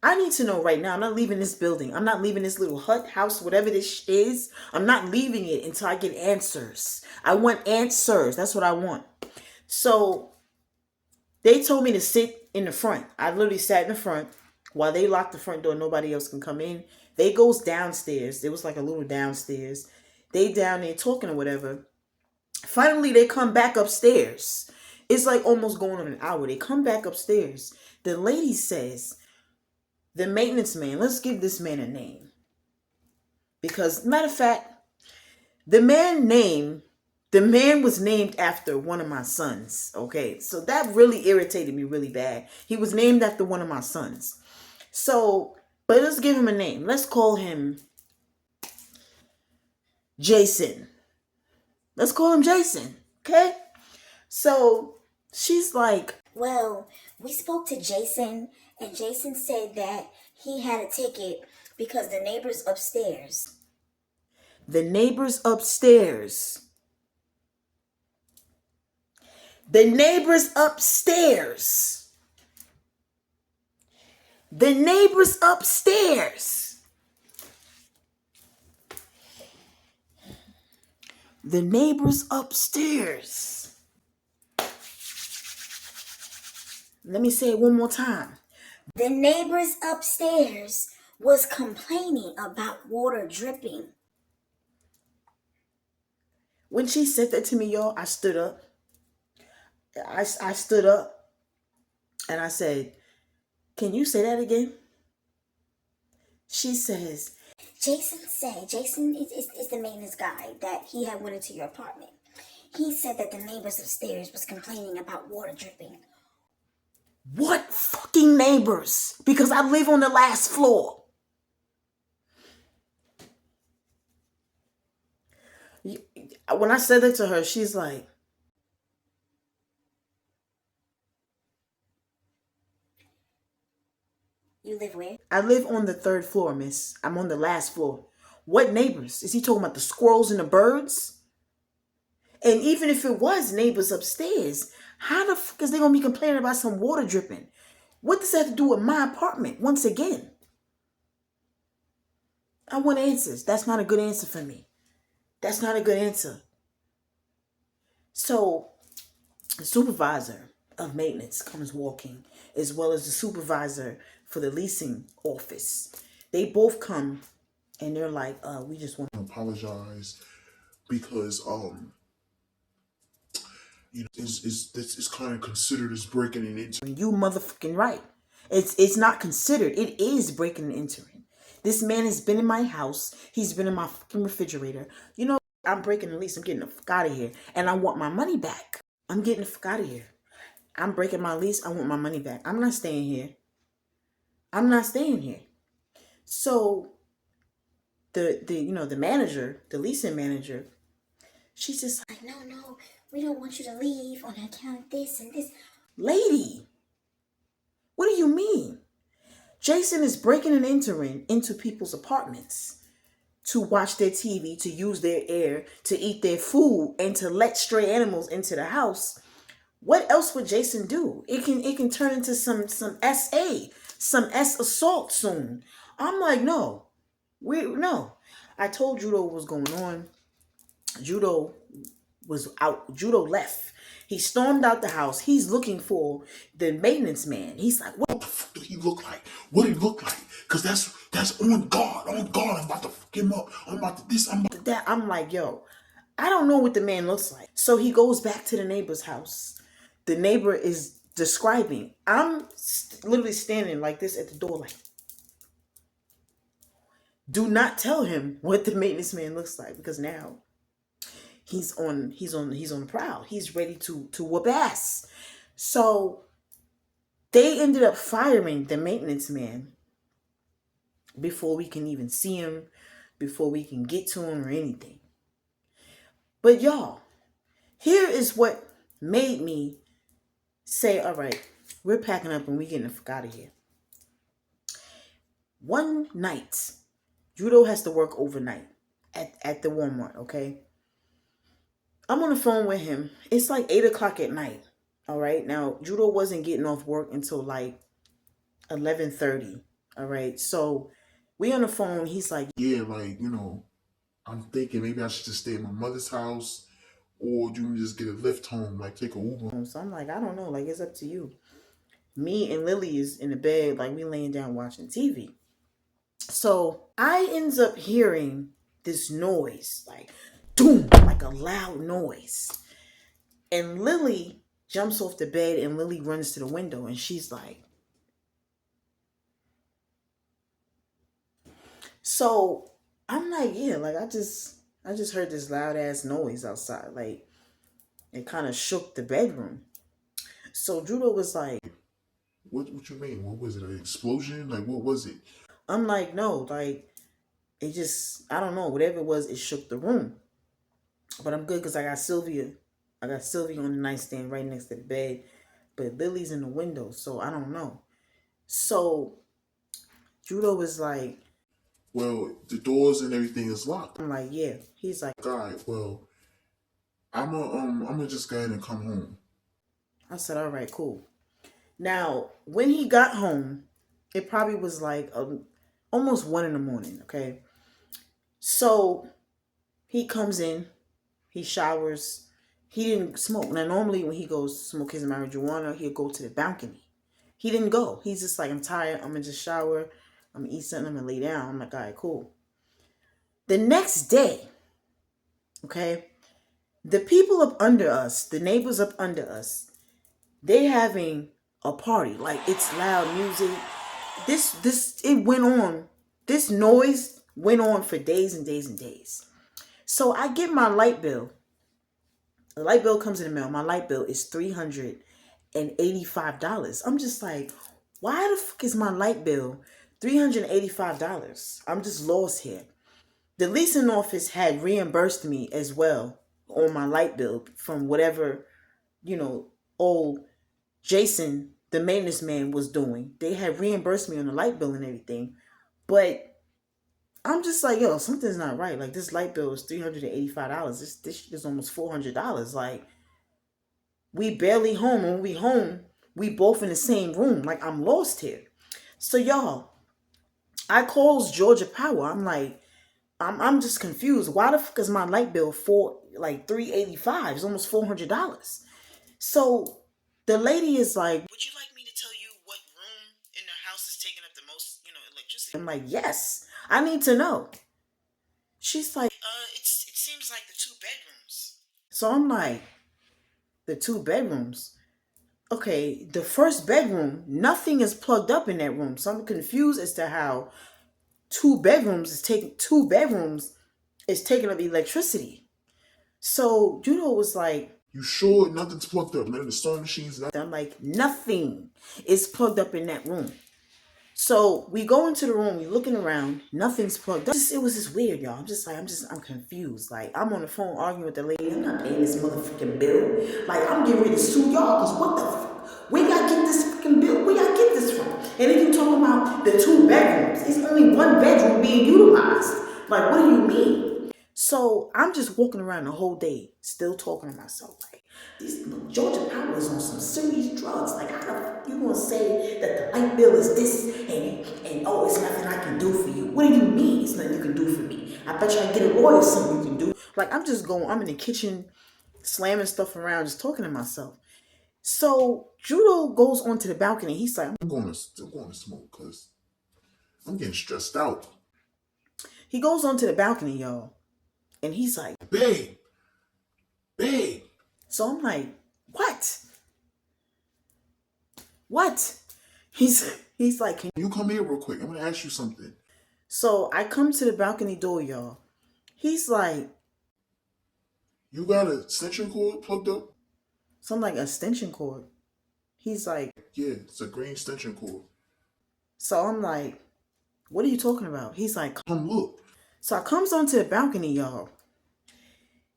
I need to know right now. I'm not leaving this building. I'm not leaving this little hut, house, whatever this is. I'm not leaving it until I get answers. I want answers. That's what I want. So they told me to sit in the front. I literally sat in the front while they locked the front door. Nobody else can come in. They goes downstairs. There was like a little downstairs. They down there talking or whatever. Finally, they come back upstairs. It's like almost going on an hour. They come back upstairs. The lady says, the maintenance man, let's give this man a name. Because, matter of fact, the man was named after one of my sons. Okay, so that really irritated me really bad. He was named after one of my sons. So, but let's give him a name. Let's call him Jason. Let's call him Jason. Okay? So she's like, Well, we spoke to Jason, and Jason said that he had a ticket because the neighbors upstairs. The neighbors upstairs. The neighbors upstairs. The neighbors upstairs. The neighbors upstairs. Let me say it one more time. The neighbors upstairs was complaining about water dripping. When she said that to me, y'all, I stood up. I stood up and I said, can you say that again? She says, Jason is the maintenance guy that he had went into your apartment. He said that the neighbors upstairs was complaining about water dripping. what fucking neighbors? Because I live on the last floor. When I said that to her, she's like, You live where? I live on the 3rd floor, miss. I'm on the last floor. What neighbors? Is he talking about the squirrels and the birds? And even if it was neighbors upstairs, how the fuck is they gonna be complaining about some water dripping? What does that have to do with my apartment? Once again, I want answers. That's not a good answer for me. That's not a good answer. So the supervisor of maintenance comes walking, as well as the supervisor for the leasing office. They both come and they're like, we just want to apologize because it's kind of considered as breaking and entering. You motherfucking right. It's not considered. It is breaking and entering. This man has been in my house. He's been in my fucking refrigerator. You know, I'm breaking the lease. I'm getting the fuck out of here. And I want my money back. I'm getting the fuck out of here. I'm breaking my lease. I want my money back. I'm not staying here. I'm not staying here. So the manager, the leasing manager, she's just like, No, we don't want you to leave on account of this and this. lady, what do you mean? Jason is breaking and entering into people's apartments to watch their TV, to use their air, to eat their food, and to let stray animals into the house. What else would Jason do? It can turn into some S assault soon. I'm like, no. I told Judo what was going on. Judo was out. Judo left. He stormed out the house. He's looking for the maintenance man. He's like, what the fuck did he look like? What did he look like? Because that's on guard. On guard. I'm about to fuck him up. I'm about to this. I'm about to that. I'm like, yo, I don't know what the man looks like. So he goes back to the neighbor's house. The neighbor is describing. I'm literally standing like this at the door like, do not tell him what the maintenance man looks like, because now he's on the prowl. He's ready to whoop ass. So they ended up firing the maintenance man before we can even see him, before we can get to him or anything. But y'all, here is what made me say, all right, we're packing up and we're getting the fuck out of here. One night, Judo has to work overnight at the Walmart, okay? I'm on the phone with him. It's like 8 o'clock at night, all right? Now, Judo wasn't getting off work until like 11:30, all right? So we on the phone. He's like, yeah, like, I'm thinking maybe I should just stay at my mother's house, or you can just get a lift home, like take a Uber. So I'm like, I don't know. Like, it's up to you. Me and Lily is in the bed, like we laying down watching TV. So I ends up hearing this noise, like, boom, like a loud noise. And Lily jumps off the bed, and Lily runs to the window, and she's like, so I'm like, yeah, like I just heard this loud ass noise outside. Like it kind of shook the bedroom. So Judo was like, What you mean? What was it? An explosion? Like what was it? I'm like, no, like it just, I don't know, whatever it was, it shook the room. But I'm good because I got Sylvia. I got Sylvia on the nightstand right next to the bed. But Lily's in the window, so I don't know. So Judo was like, Well, the doors and everything is locked. I'm like, yeah. He's like, God, well, I'm gonna just go ahead and come home. I said, all right, cool. Now, when he got home, it probably was like almost 1 in the morning, okay? So he comes in, he showers. He didn't smoke. Now, normally when he goes to smoke his marijuana, he'll go to the balcony. He didn't go. He's just like, I'm tired. I'm going to just shower. I'm going to eat something. I'm going to lay down. I'm like, all right, cool. The next day, okay, the people up under us, the neighbors up under us, they having a party. Like, it's loud music. It went on. This noise went on for days and days and days. So I get my light bill. The light bill comes in the mail. My light bill is $385. I'm just like, why the fuck is my light bill $385? I'm just lost here. The leasing office had reimbursed me as well on my light bill from whatever, old Jason, the maintenance man, was doing. They had reimbursed me on the light bill and everything. But I'm just like, yo, something's not right. Like, this light bill is $385. This shit is almost $400. Like, we barely home. And when we home, we both in the same room. Like, I'm lost here. So, y'all, I calls Georgia Power. I'm like, I'm just confused. Why the fuck is my light bill $385? It's almost $400. So the lady is like, would you like me to tell you what room in the house is taking up the most, electricity? I'm like, yes, I need to know. She's like, it seems like the 2 bedrooms. So I'm like, the 2 bedrooms? Okay, the first bedroom, nothing is plugged up in that room. So I'm confused as to how 2 bedrooms is taking up electricity. So Judo was like, You sure nothing's plugged up? None of the sewing machines, nothing? I'm like, nothing is plugged up in that room. So we go into the room, we're looking around, nothing's plugged up. It was just weird, y'all. I'm confused. Like, I'm on the phone arguing with the lady. I'm not paying this motherfucking bill. Like, I'm getting ready to sue y'all, because what the fuck? Where y'all get this fucking bill? Where y'all get this from? And then you talking about the 2 bedrooms. It's only 1 bedroom being utilized. Like, what do you mean? So I'm just walking around the whole day, still talking to myself. Like, this Georgia Power is on some serious drugs. Like, how the fuck you gonna say that the light bill is this and oh, it's nothing I can do for you? What do you mean it's nothing you can do for me? I bet you I get a lawyer something you can do. Like, I'm in the kitchen slamming stuff around, just talking to myself. So Judo goes onto the balcony. He's like, I'm going to smoke because I'm getting stressed out. He goes onto the balcony, y'all. And he's like, Babe. So I'm like, what? He's like, can You come here real quick. I'm going to ask you something. So I come to the balcony door, y'all. He's like, You got a extension cord plugged up? something like extension cord. He's like, Yeah, it's a green extension cord. so I'm like, what are you talking about? He's like, Come look. so I comes onto the balcony, y'all.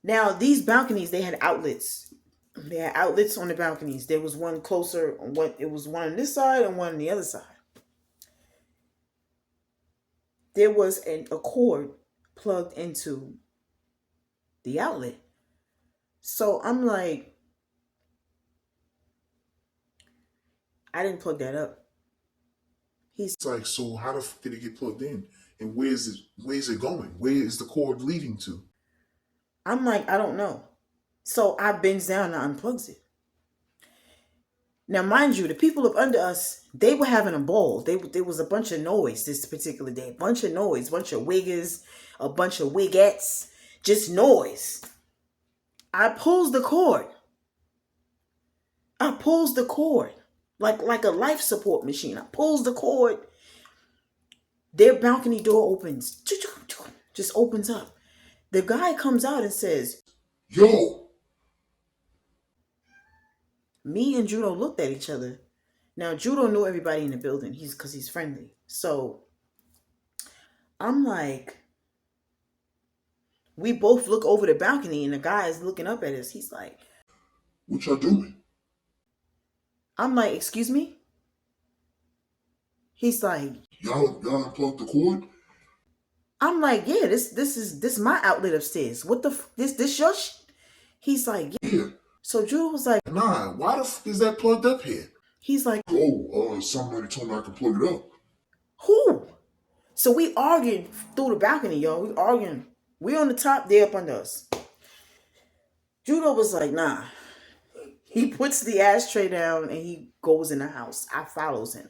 Now, these balconies, they had outlets. They had outlets on the balconies. There was one closer, it was one on this side and one on the other side. There was a cord plugged into the outlet. So I'm like, I didn't plug that up. It's like, so how the fuck did it get plugged in? And where's it going? Where is the cord leading to? I'm like, I don't know. So I bends down and unplugs it. Now, mind you, the people up under us, they were having a ball. There was a bunch of noise this particular day. Bunch of noise. Bunch of wiggers. A bunch of wiggettes. Just noise. I pulls the cord. I pulls the cord like a life support machine. I pulls the cord. Their balcony door opens. Just opens up. The guy comes out and says, Yo, me and Judo looked at each other. Now Judo knew everybody in the building. Because he's friendly. So I'm like, we both look over the balcony and the guy is looking up at us. He's like, what y'all doing? I'm like, excuse me? He's like, Y'all unplugged the cord? I'm like, yeah, this is my outlet upstairs. What the this your He's like, yeah. Yeah. So Judo was like, Nah, why the f is that plugged up here? he's like, Somebody told me I can plug it up. who? So we arguing through the balcony, y'all. We arguing. We on the top, they up under us. Judo was like, nah. He puts the ashtray down and he goes in the house. I follows him.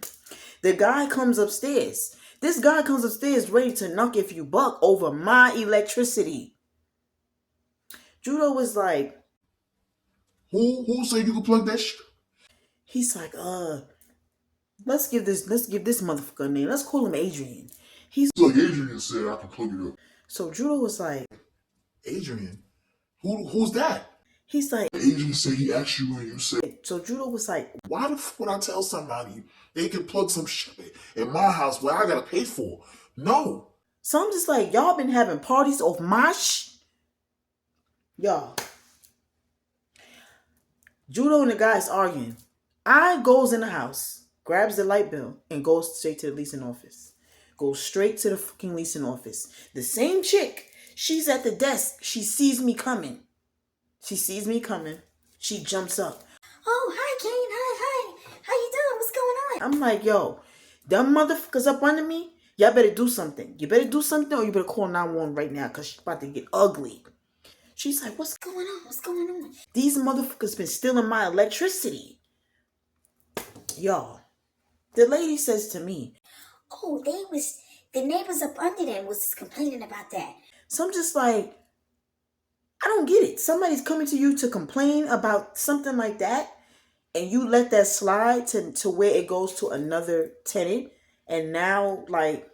The guy comes upstairs. This guy comes upstairs ready to knock if you buck over my electricity. Judo was like, Who said you could plug that shit? he's like, let's give this motherfucker a name. Let's call him Adrian. He's It's like Adrian said I can plug it up. so Judo was like, Adrian? Who's that? he's like, Adrian said he asked you and you said, so Judo was like, why the f would I tell somebody they can plug some shit in my house where I gotta pay for? No. so I'm just like, y'all been having parties off my y'all. Judo and the guys arguing. I goes in the house, grabs the light bill, and goes straight to the leasing office. Goes straight to the fucking leasing office. The same chick, she's at the desk. She sees me coming. She jumps up. Oh, hi, Kane. Hi. How you doing? What's going on? I'm like, yo, them motherfuckers up under me. Y'all better do something. You better do something or you better call 911 right now because she's about to get ugly. She's like, what's going on? What's going on? These motherfuckers been stealing my electricity. Y'all, the lady says to me, Oh, the neighbors up under them was complaining about that. so I'm just like, I don't get it. Somebody's coming to you to complain about something like that, and you let that slide to where it goes to another tenant, and now, like,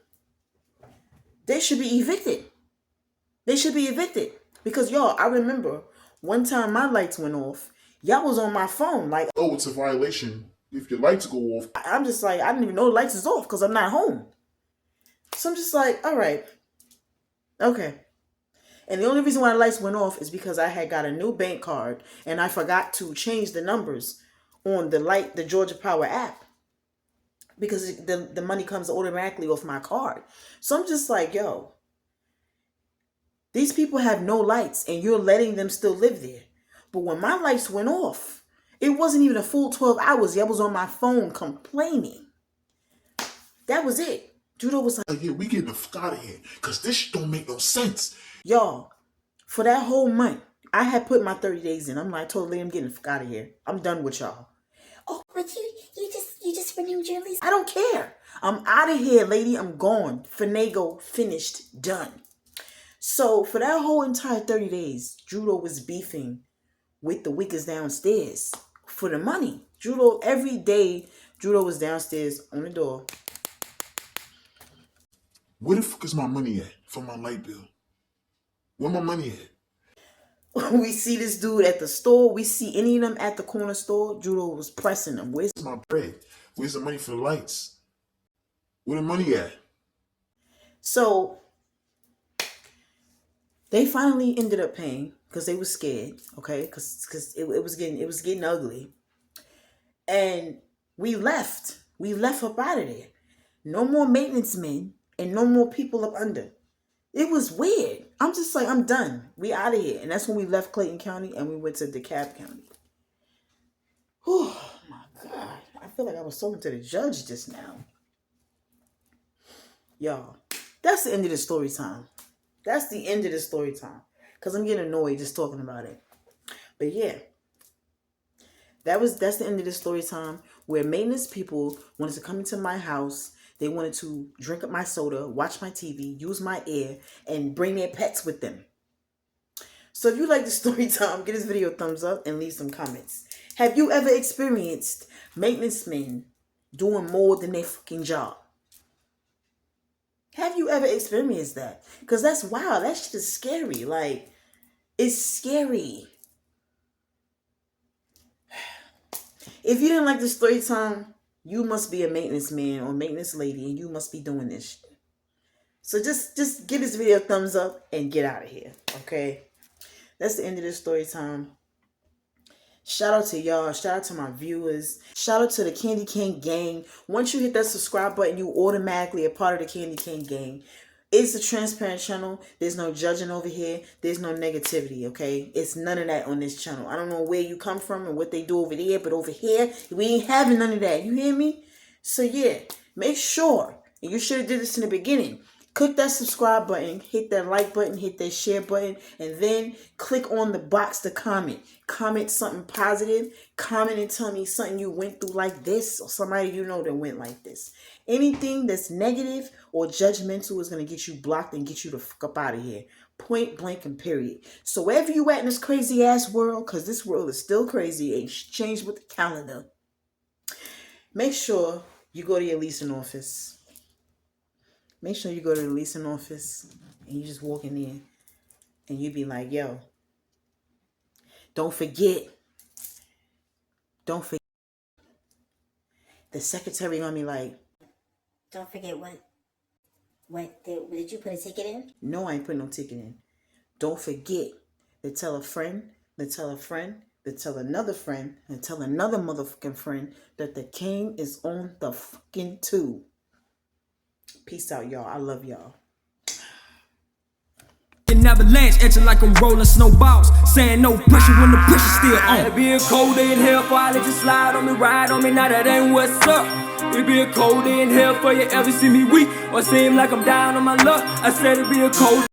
they should be evicted. Because, y'all, I remember one time my lights went off. Y'all was on my phone. Like, Oh, it's a violation if your lights go off. I'm just like, I didn't even know the lights is off because I'm not home. So I'm just like, all right. Okay. And the only reason why the lights went off is because I had got a new bank card and I forgot to change the numbers on the Georgia Power app. Because the money comes automatically off my card. So I'm just like, yo, these people have no lights and you're letting them still live there. But when my lights went off, it wasn't even a full 12 hours. I was on my phone complaining. That was it. Judo was like, Yeah, we getting the fuck out of here. Because this shit don't make no sense. y'all, for that whole month, I had put my 30 days in. I'm like, totally, I'm getting the fuck out of here. I'm done with y'all. Oh, but you just renewed your lease. I don't care. I'm out of here, lady. I'm gone. Finagle, finished, done. So for that whole entire 30 days, Judo was beefing with the wickers downstairs for the money. Judo, every day, Judo was downstairs on the door. Where the fuck is my money at for my light bill? Where my money at? We see this dude at the store. We see any of them at the corner store. Judo was pressing them. Where's Where's my bread? Where's the money for the lights? Where the money at? So they finally ended up paying because they were scared, okay? Because it was getting ugly. And we left. We left up out of there. No more maintenance men and no more people up under. It was weird. I'm just like, I'm done. We out of here. And that's when we left Clayton County and we went to DeKalb County. Oh my God. I feel like I was talking to the judge just now. Y'all, that's the end of the story time. That's the end of the story time. Because I'm getting annoyed just talking about it. But yeah. That's the end of the story time where maintenance people wanted to come into my house. They wanted to drink up my soda, watch my TV, use my air, and bring their pets with them. So if you like the story time, give this video a thumbs up and leave some comments. Have you ever experienced maintenance men doing more than their fucking job? Have you ever experienced that? Because that's wild. That shit is scary. Like, it's scary. If you didn't like the story time, you must be a maintenance man or maintenance lady, and you must be doing this shit. So just give this video a thumbs up and get out of here, okay? That's the end of this story time. Shout out to y'all. Shout out to my viewers. Shout out to the Candy Cane gang. Once you hit that subscribe button, you automatically a part of the Candy Cane gang. It's a transparent channel. There's no judging over here. There's no negativity, okay? It's none of that on this channel. I don't know where you come from and what they do over there, but over here, we ain't having none of that. You hear me? So yeah, make sure, and you should have did this in the beginning, click that subscribe button, hit that like button, hit that share button, and then click on the box to comment. Comment something positive. Comment and tell me something you went through like this, or somebody you know that went like this. Anything that's negative or judgmental is going to get you blocked and get you the fuck up out of here. Point blank and period. So wherever you at in this crazy ass world, because this world is still crazy, ain't changed with the calendar, make sure you go to your leasing office. Make sure you go to the leasing office and you just walk in there and you be like, yo, don't forget. The secretary gonna be like, Don't forget what? Did you put a ticket in? no, I ain't putting no ticket in. Don't forget to tell a friend, to tell a friend, to tell another friend, and tell another motherfucking friend that the king is on the fucking tube. Peace out, y'all. I love y'all. An avalanche, etching like I'm rolling snowballs. Saying no pressure when the pressure's still on. It be a cold day in hell for I let you slide on me, ride on me. Now that ain't what's up. It be a cold day in hell for you ever see me weak or seem like I'm down on my luck. I said it be a cold